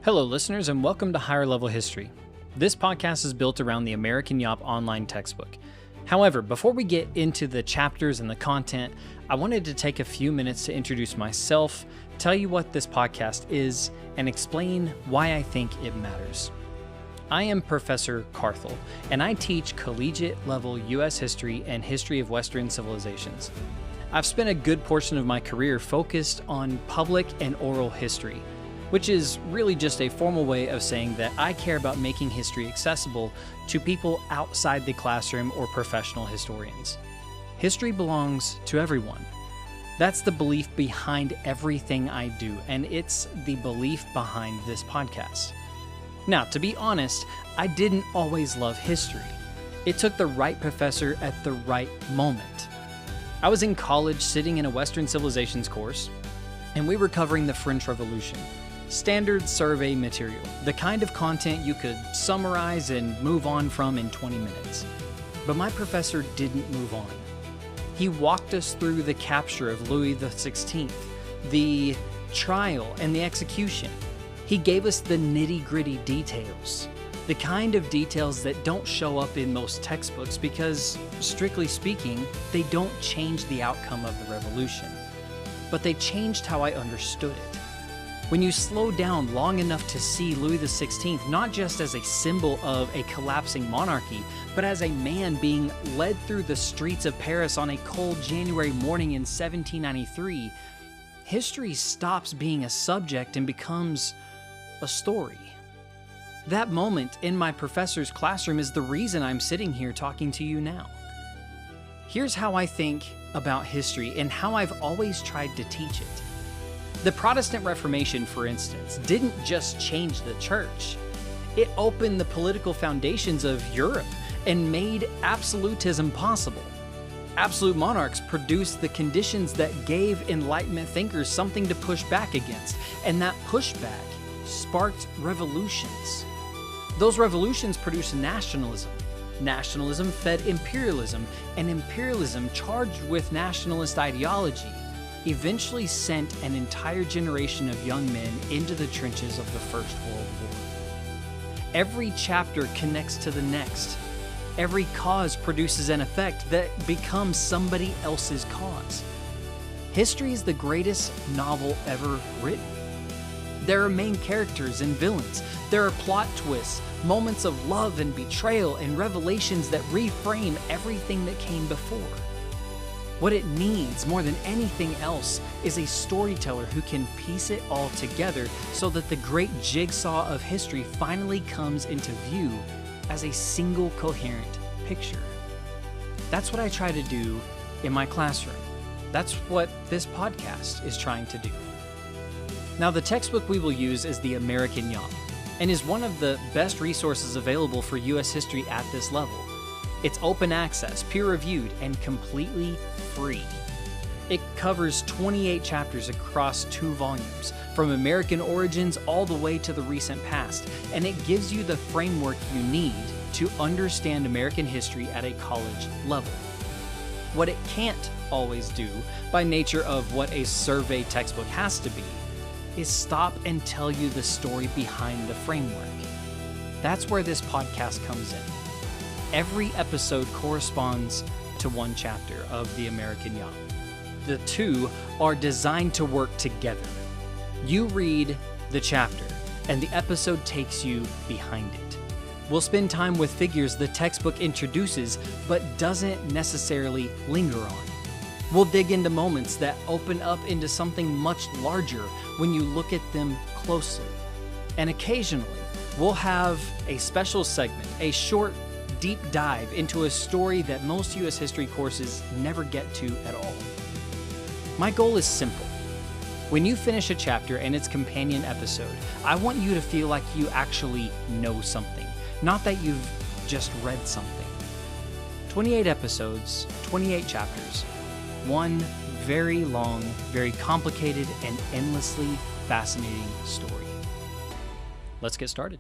Hello, listeners, and welcome to Higher Level History. This podcast is built around the American Yawp online textbook. However, before we get into the chapters and the content, I wanted to take a few minutes to introduce myself, tell you what this podcast is, and explain why I think it matters. I am Professor Carthel, and I teach collegiate-level U.S. history and history of Western civilizations. I've spent a good portion of my career focused on public and oral history, which is really just a formal way of saying that I care about making history accessible to people outside the classroom or professional historians. History belongs to everyone. That's the belief behind everything I do, and it's the belief behind this podcast. Now, to be honest, I didn't always love history. It took the right professor at the right moment. I was in college sitting in a Western civilizations course, and we were covering the French Revolution. Standard survey material, the kind of content you could summarize and move on from in 20 minutes. But my professor didn't move on. He walked us through the capture of Louis XVI, the trial and the execution. He gave us the nitty-gritty details, the kind of details that don't show up in most textbooks because, strictly speaking, they don't change the outcome of the revolution. But they changed how I understood it. When you slow down long enough to see Louis XVI not just as a symbol of a collapsing monarchy, but as a man being led through the streets of Paris on a cold January morning in 1793, history stops being a subject and becomes a story. That moment in my professor's classroom is the reason I'm sitting here talking to you now. Here's how I think about history and how I've always tried to teach it. The Protestant Reformation, for instance, didn't just change the church. It opened the political foundations of Europe and made absolutism possible. Absolute monarchs produced the conditions that gave Enlightenment thinkers something to push back against, and that pushback sparked revolutions. Those revolutions produced nationalism. Nationalism fed imperialism, and imperialism, charged with nationalist ideology, eventually sent an entire generation of young men into the trenches of the First World War. Every chapter connects to the next. Every cause produces an effect that becomes somebody else's cause. History is the greatest novel ever written. There are main characters and villains. There are plot twists, moments of love and betrayal, and revelations that reframe everything that came before. What it needs more than anything else is a storyteller who can piece it all together so that the great jigsaw of history finally comes into view as a single coherent picture. That's what I try to do in my classroom. That's what this podcast is trying to do. Now, the textbook we will use is the American Yawp and is one of the best resources available for U.S. history at this level. It's open access, peer-reviewed, and completely free. It covers 28 chapters across 2 volumes, from American origins all the way to the recent past, and it gives you the framework you need to understand American history at a college level. What it can't always do, by nature of what a survey textbook has to be, is stop and tell you the story behind the framework. That's where this podcast comes in. Every episode corresponds to one chapter of the American Yawp. The two are designed to work together. You read the chapter, and the episode takes you behind it. We'll spend time with figures the textbook introduces, but doesn't necessarily linger on. We'll dig into moments that open up into something much larger when you look at them closely. And occasionally, we'll have a special segment, a short deep dive into a story that most U.S. history courses never get to at all. My goal is simple. When you finish a chapter and its companion episode, I want you to feel like you actually know something, not that you've just read something. 28 episodes, 28 chapters, one very long, very complicated, and endlessly fascinating story. Let's get started.